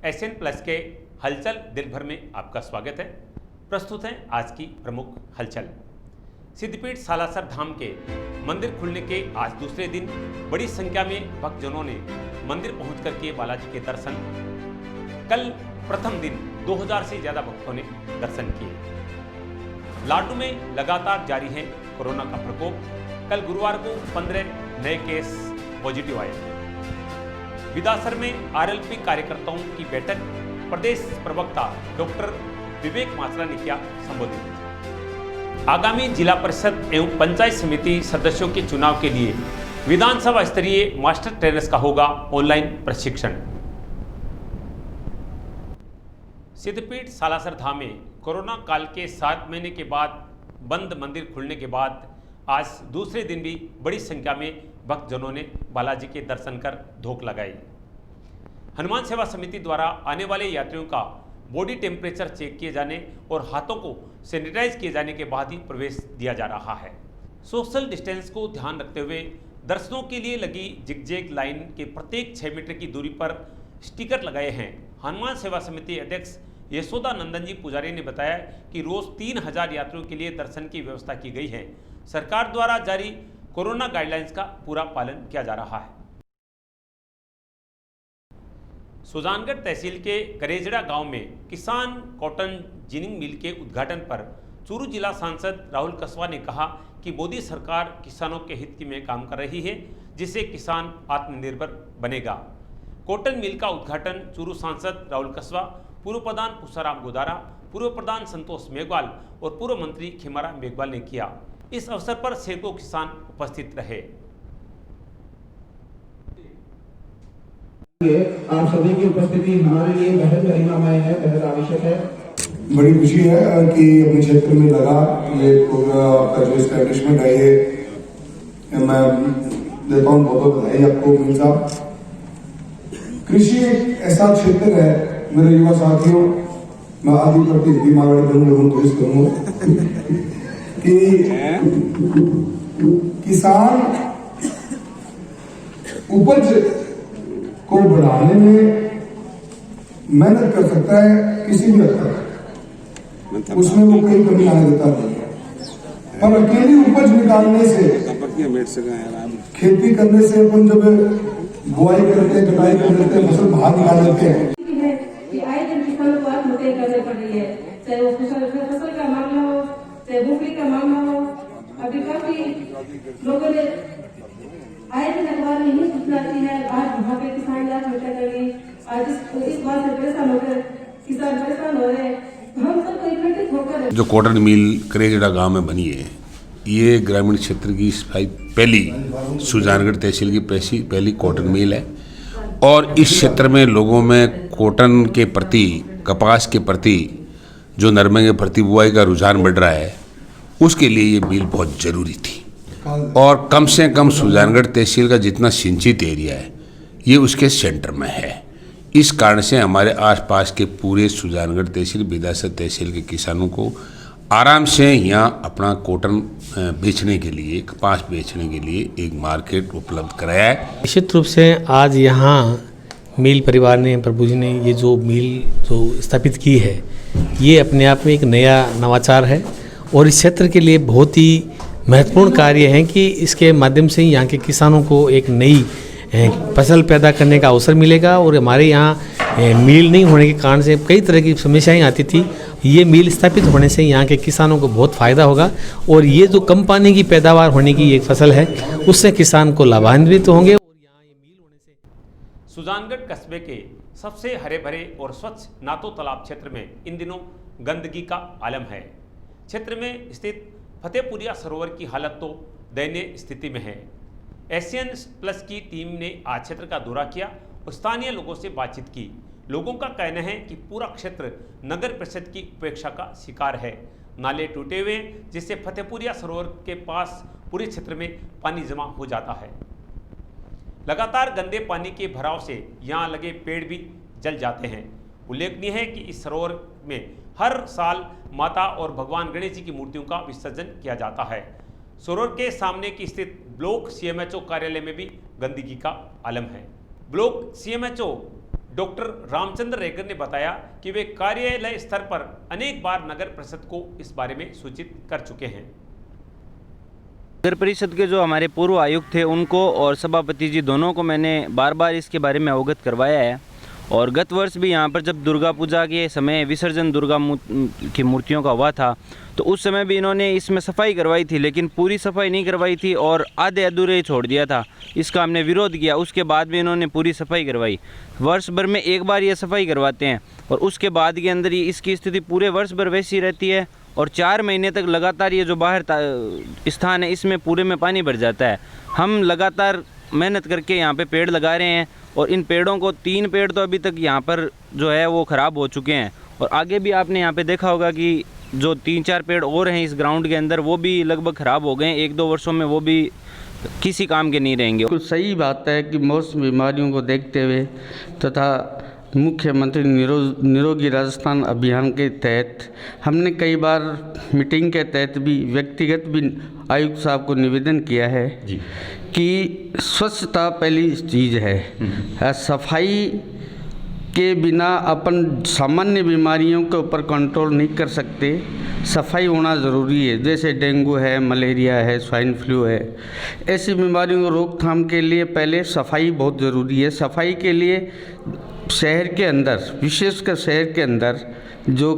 SN plus के हलचल दिन भर में आपका स्वागत है। प्रस्तुत है आज की प्रमुख हलचल। सिद्धपीठ सालासर धाम के मंदिर खुलने के आज दूसरे दिन बड़ी संख्या में भक्तजनों ने मंदिर पहुंचकर किए बालाजी के दर्शन। कल प्रथम दिन 2000 से ज्यादा भक्तों ने दर्शन किए। लाडू में लगातार जारी है कोरोना का प्रकोप। कल गुरुवार को 15 नए केस पॉजिटिव आए। विदासर में आरएलपी कार्यकर्ताओं की बैठक। प्रदेश प्रवक्ता डॉक्टर विवेक माचरा ने किया संबोधित। आगामी जिला परिषद एवं पंचायत समिति सदस्यों के चुनाव के लिए विधानसभा स्तरीय मास्टर ट्रेनर्स का होगा ऑनलाइन प्रशिक्षण। सिद्धपीठ सालासर धाम में कोरोना काल के 7 महीने के बाद बंद मंदिर खुलने के बाद आज दूसरे दिन भी बड़ी संख्या में भक्तजनों ने बालाजी के दर्शन कर धोख लगाई। हनुमान सेवा समिति द्वारा आने वाले यात्रियों का बॉडी टेम्परेचर चेक किए जाने और हाथों को सैनिटाइज किए जाने के बाद ही प्रवेश दिया जा रहा है। सोशल डिस्टेंस को ध्यान रखते हुए दर्शनों के लिए लगी जिगजैग लाइन के प्रत्येक 6 मीटर की दूरी पर स्टिकर लगाए हैं। हनुमान सेवा समिति अध्यक्ष यशोदा नंदन जी पुजारी ने बताया कि रोज 3000 यात्रियों के लिए दर्शन की व्यवस्था की गई है। सरकार द्वारा जारी कोरोना गाइडलाइंस का पूरा पालन किया जा रहा है। सुजानगढ़ तहसील के करेजड़ा गांव में किसान कॉटन जिनिंग मिल के उद्घाटन पर चूरू जिला सांसद राहुल कस्वा ने कहा कि मोदी सरकार किसानों के हित में काम कर रही है, जिससे किसान आत्मनिर्भर बनेगा। कॉटन मिल का उद्घाटन चूरू सांसद राहुल कस्वा, पूर्व प्रधान पुष्पाराम गोदारा, पूर्व प्रधान संतोष मेघवाल और पूर्व मंत्री खीमाराम मेघवाल ने किया। इस अवसर पर सैकड़ों किसान उपस्थित रहे। आप सभी की उपस्थिति हमारे लिए बेहद गरिमामय है, बेहद आवश्यक है। बड़ी खुशी है कि अपने क्षेत्र में लगा ये पूरा आपका जो एस्टैब्लिशमेंट है, ये मैं देता हूँ बहुत बहुत बधाई आपको मिल साहब। कृषि एक ऐसा क्षेत्र है मेरे युवा साथियों, मैं आदि प्रति हिंदी मारवाड़ी करूंगा कोशिश करूंगा कि किसान उपज को बढ़ाने में मेहनत कर सकता है किसी भी हद तक, उसमें वो कोई कमी आने देता नहीं है। पर अकेली उपज निकालने से, खेती करने से अपन जब बुआई करते हैं, कटाई कर देते हैं, फसल बाहर निकाल देते हैं। आए दिन किसानों को आत्महत्या करनी पड़ रही है, चाहे वो फसल का मामला हो, चाहे मूंगफली का मामला हो। अभी काफी लोगों ने आए दिन अखबार में यही सूचना आती है, आज वहाँ पे किसान आत्महत्या करेंगे, आज इस बात से परेशान होकर किसान परेशान हो रहे हैं। हम सबको इकट्ठित होकर जो कॉटन मिल करेजड़ा गांव में बनी है, ये ग्रामीण क्षेत्र की पहली सुजानगढ़ तहसील की पहली कॉटन मिल है और इस क्षेत्र में लोगों में कॉटन के प्रति, कपास के प्रति, जो नरमे के प्रति बुआई का रुझान बढ़ रहा है, उसके लिए ये मिल बहुत ज़रूरी थी। और कम से कम सुजानगढ़ तहसील का जितना सिंचित एरिया है ये उसके सेंटर में है। इस कारण से हमारे आसपास के पूरे सुजानगढ़ तहसील, बिदासर तहसील के किसानों को आराम से यहाँ अपना कॉटन बेचने के लिए, कपास बेचने के लिए एक मार्केट उपलब्ध कराया है। निश्चित रूप से आज यहाँ मिल परिवार ने, प्रभु जी ने ये जो मिल जो स्थापित की है, ये अपने आप में एक नया नवाचार है और इस क्षेत्र के लिए बहुत ही महत्वपूर्ण कार्य है कि इसके माध्यम से यहाँ के किसानों को एक नई फसल पैदा करने का अवसर मिलेगा। और हमारे यहाँ मिल नहीं होने के कारण से कई तरह की समस्याएं आती थी। ये मिल स्थापित होने से यहाँ के किसानों को बहुत फ़ायदा होगा और ये जो कम पानी की पैदावार होने की एक फसल है, उससे किसान को लाभान्वित होंगे। सुजानगढ़ कस्बे के सबसे हरे भरे और स्वच्छ नातो तालाब क्षेत्र में इन दिनों गंदगी का आलम है। क्षेत्र में स्थित फतेहपुरिया सरोवर की हालत तो दयनीय स्थिति में है। एशियन प्लस की टीम ने आज क्षेत्र का दौरा किया और स्थानीय लोगों से बातचीत की। लोगों का कहना है कि पूरा क्षेत्र नगर परिषद की उपेक्षा का शिकार है। नाले टूटे हुए जिससे फतेहपुरिया सरोवर के पास पूरे क्षेत्र में पानी जमा हो जाता है। लगातार गंदे पानी के भराव से यहाँ लगे पेड़ भी जल जाते हैं। उल्लेखनीय है कि इस सरोवर में हर साल माता और भगवान गणेश जी की मूर्तियों का विसर्जन किया जाता है। सरोवर के सामने की स्थित ब्लॉक सीएमएचओ कार्यालय में भी गंदगी का आलम है। Block CMHO doctor Ramchandra Regar ने बताया कि वे कार्यालय स्तर पर अनेक बार नगर परिषद को इस बारे में सूचित कर चुके हैं। नगर परिषद के जो हमारे पूर्व आयुक्त थे उनको और सभापति जी दोनों को मैंने बार बार इसके बारे में अवगत करवाया है। और गत वर्ष भी यहाँ पर जब दुर्गा पूजा के समय विसर्जन दुर्गा की मूर्तियों का हुआ था तो उस समय भी इन्होंने इसमें सफाई करवाई थी, लेकिन पूरी सफाई नहीं करवाई थी और आधे अधूरे ही छोड़ दिया था। इसका हमने विरोध किया, उसके बाद भी इन्होंने पूरी सफाई करवाई। वर्ष भर में एक बार ये सफाई करवाते हैं और उसके बाद के अंदर ये इसकी स्थिति पूरे वर्ष भर वैसी रहती है और 4 महीने तक लगातार ये जो बाहर स्थान है इसमें पूरे में पानी भर जाता है। हम लगातार मेहनत करके यहाँ पे पेड़ लगा रहे हैं और इन पेड़ों को 3 पेड़ तो अभी तक यहाँ पर जो है वो ख़राब हो चुके हैं और आगे भी आपने यहाँ पे देखा होगा कि जो 3-4 पेड़ और हैं इस ग्राउंड के अंदर वो भी लगभग ख़राब हो गए हैं। 1-2 वर्षों में वो भी किसी काम के नहीं रहेंगे। कुछ सही बात है कि मौसमी बीमारियों को देखते हुए तथा मुख्यमंत्री निरोगी राजस्थान अभियान के तहत हमने कई बार मीटिंग के तहत भी व्यक्तिगत भी आयुक्त साहब को निवेदन किया है कि स्वच्छता पहली चीज़ है। सफाई के बिना अपन सामान्य बीमारियों के ऊपर कंट्रोल नहीं कर सकते, सफाई होना ज़रूरी है। जैसे डेंगू है, मलेरिया है, स्वाइन फ्लू है, ऐसी बीमारियों को रोकथाम के लिए पहले सफाई बहुत ज़रूरी है। सफाई के लिए शहर के अंदर, विशेषकर शहर के अंदर जो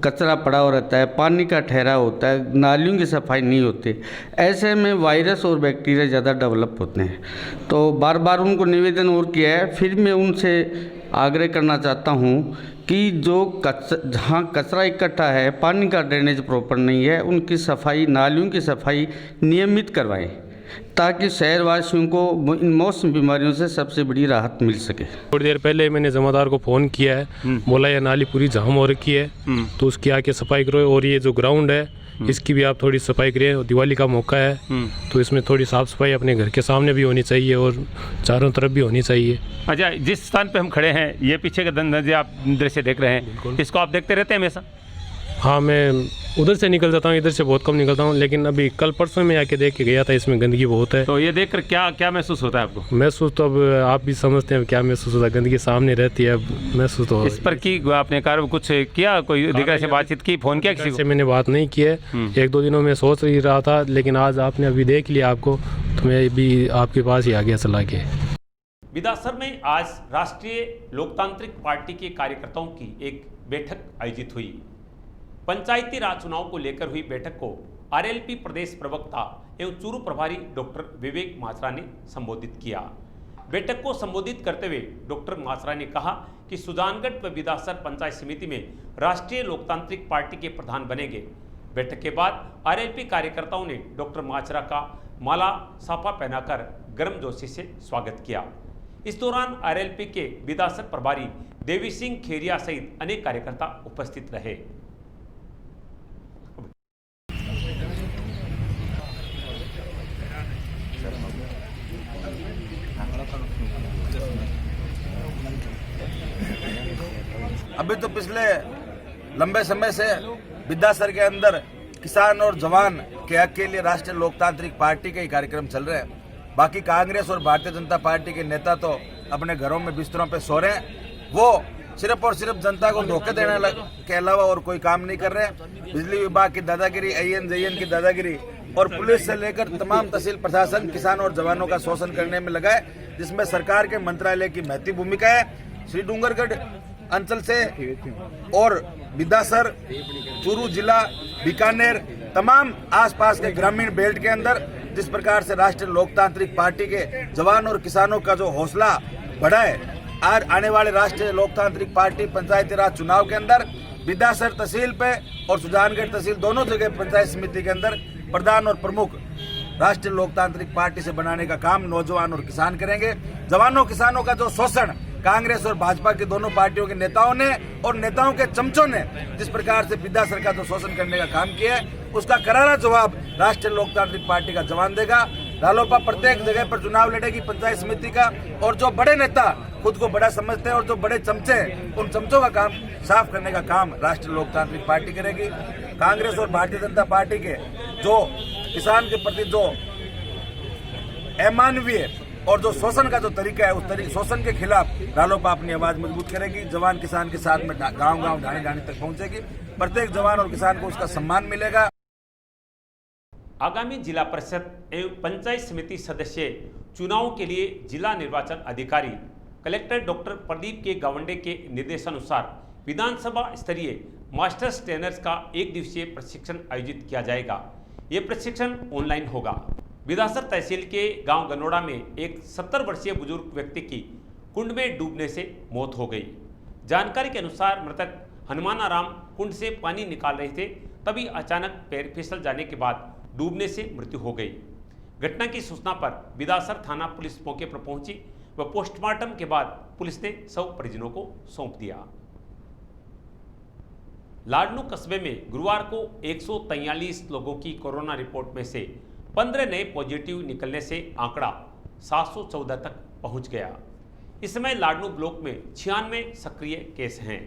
कचरा पड़ा हुआ रहता है, पानी का ठहराव होता है, नालियों की सफाई नहीं होती, ऐसे में वायरस और बैक्टीरिया ज़्यादा डेवलप होते हैं। तो बार बार उनको निवेदन और किया है। फिर मैं उनसे आग्रह करना चाहता हूँ कि जो जहाँ कचरा इकट्ठा है, पानी का ड्रेनेज प्रॉपर नहीं है, उनकी सफाई, नालियों की सफाई नियमित करवाएं ताकि शहरवासियों को इन मौसम बीमारियों से सबसे बड़ी राहत मिल सके। थोड़ी देर पहले मैंने जमादार को फ़ोन किया है, बोला ये नाली पूरी जाम हो रखी है तो उसकी आके सफाई करो और ये जो ग्राउंड है इसकी भी आप थोड़ी सफाई करिए। दिवाली का मौका है तो इसमें थोड़ी साफ़ सफाई अपने घर के सामने भी होनी चाहिए और चारों तरफ भी होनी चाहिए। अच्छा, जिस स्थान पे हम खड़े हैं, ये पीछे का नदी आप दृश्य देख रहे हैं, इसको आप देखते रहते हैं हमेशा? हाँ, मैं उधर से निकल जाता हूँ, इधर से बहुत कम निकलता हूँ, लेकिन अभी कल परसों में आके देख के गया था, इसमें गंदगी बहुत है। तो ये देखकर क्या महसूस होता है आपको? महसूस तो अब आप भी समझते हैं क्या महसूस होता है, गंदगी सामने रहती है, महसूस तो। इस पर की आपने कार्य कुछ किया, कोई अधिकारी से बातचीत की, फोन किया किसी को? मैंने बात नहीं की है, 1-2 दिनों में सोच ही रहा था, लेकिन आज आपने अभी देख लिया आपको तो मैं भी आपके पास ही आ गया चला के। बिदासर में आज राष्ट्रीय लोकतांत्रिक पार्टी के कार्यकर्ताओं की एक बैठक आयोजित हुई। पंचायती राज चुनाव को लेकर हुई बैठक को आरएलपी प्रदेश प्रवक्ता एवं चूरू प्रभारी डॉक्टर विवेक माचरा ने संबोधित किया। बैठक को संबोधित करते हुए डॉक्टर माचरा ने कहा कि सुजानगढ़ व बिदासर पंचायत समिति में राष्ट्रीय लोकतांत्रिक पार्टी के प्रधान बनेंगे। बैठक के बाद आरएलपी कार्यकर्ताओं ने डॉक्टर माचरा का माला साफा पहनाकर गर्मजोशी से स्वागत किया। इस दौरान आरएलपी के बिदासर प्रभारी देवी सिंह खेरिया सहित अनेक कार्यकर्ता उपस्थित रहे। अभी तो पिछले लंबे समय से बिदासर के अंदर किसान और जवान के हक के लिए राष्ट्रीय लोकतांत्रिक पार्टी के ही कार्यक्रम चल रहे हैं। बाकी कांग्रेस और भारतीय जनता पार्टी के नेता तो अपने घरों में बिस्तरों पे सो रहे हैं। वो सिर्फ और सिर्फ जनता को धोखे देने के अलावा और कोई काम नहीं कर रहे। बिजली विभाग की दादागिरी, AN-JN की दादागिरी और पुलिस से लेकर तमाम तहसील प्रशासन किसान और जवानों का शोषण करने में लगा है, जिसमें सरकार के मंत्रालय की महती भूमिका है। श्री डूंगरगढ़ अंचल से और बिदासर, चूरू जिला, बीकानेर, तमाम आसपास के ग्रामीण बेल्ट के अंदर जिस प्रकार से राष्ट्रीय लोकतांत्रिक पार्टी के जवान और किसानों का जो हौसला बढ़ा है, आज आने वाले राष्ट्रीय लोकतांत्रिक पार्टी पंचायती राज चुनाव के अंदर बिदासर तहसील पे और सुजानगढ़ तहसील दोनों जगह पंचायत समिति के अंदर प्रधान और प्रमुख राष्ट्रीय लोकतांत्रिक पार्टी से बनाने का काम नौजवान और किसान करेंगे। जवानों किसानों का जो शोषण कांग्रेस और भाजपा की दोनों पार्टियों के नेताओं ने और नेताओं के चमचों ने जिस प्रकार से बिदासर का जो शोषण करने का काम किया है, उसका करारा जवाब राष्ट्रीय लोकतांत्रिक पार्टी का जवान देगा। रालोपा प्रत्येक जगह पर चुनाव लड़ेगी पंचायत समिति का, और जो बड़े नेता खुद को बड़ा समझते हैं और जो बड़े चमचे हैं, उन चमचों का काम साफ करने का काम राष्ट्रीय लोकतांत्रिक पार्टी करेगी। कांग्रेस और भारतीय जनता पार्टी के जो किसान के प्रति जो अमानवीय और जो शोषण का जो तरीका है उस शोषण के खिलाफ रालोपा अपनी आवाज मजबूत करेगी। जवान किसान के साथ में गांव-गांव ढाणी-ढाणी तक पहुंचेगी। प्रत्येक जवान और किसान को उसका सम्मान मिलेगा। आगामी जिला परिषद एवं पंचायत समिति सदस्य चुनाव के लिए जिला निर्वाचन अधिकारी कलेक्टर डॉक्टर प्रदीप के गावंडे के निर्देशानुसार विधानसभा स्तरीय मास्टर्स ट्रेनर्स का 1 दिवसीय प्रशिक्षण आयोजित किया जाएगा। ये प्रशिक्षण ऑनलाइन होगा। विधासर तहसील के गांव गनोड़ा में एक 70 वर्षीय बुजुर्ग व्यक्ति की कुंड में डूबने से मौत हो गई। जानकारी के अनुसार मृतक हनुमानाराम कुंड से पानी निकाल रहे थे, तभी अचानक पैर फिसल जाने के बाद डूबने से मृत्यु हो गई। घटना की सूचना पर विधासर थाना पुलिस मौके पर पहुंची व पोस्टमार्टम के बाद पुलिस ने शव परिजनों को सौंप दिया। लाडनू कस्बे में गुरुवार को 143 लोगों की कोरोना रिपोर्ट में से 15 नए पॉजिटिव निकलने से आंकड़ा 714 तक पहुंच गया। इस समय लाडनू ब्लॉक में 96 सक्रिय केस हैं,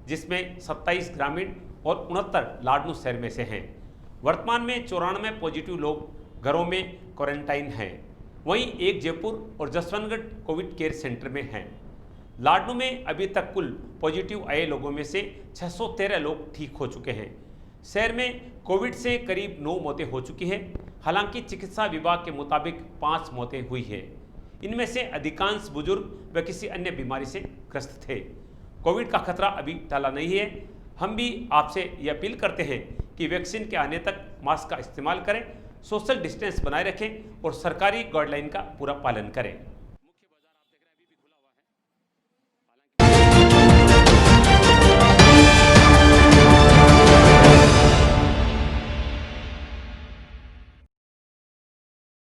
जिसमें 27 ग्रामीण और 69 लाडनू शहर में से हैं। वर्तमान में 94 पॉजिटिव लोग घरों में क्वारंटाइन हैं। वहीं एक जयपुर और जसवंतगढ़ कोविड केयर सेंटर में हैं। लाडनू में अभी तक कुल पॉजिटिव आए लोगों में से 613 लोग ठीक हो चुके हैं। शहर में कोविड से करीब 9 मौतें हो चुकी हैं। हालांकि चिकित्सा विभाग के मुताबिक 5 मौतें हुई हैं। इनमें से अधिकांश बुजुर्ग व किसी अन्य बीमारी से ग्रस्त थे। कोविड का खतरा अभी टला नहीं है। हम भी आपसे ये अपील करते हैं कि वैक्सीन के आने तक मास्क का इस्तेमाल करें, सोशल डिस्टेंस बनाए रखें और सरकारी गाइडलाइन का पूरा पालन करें।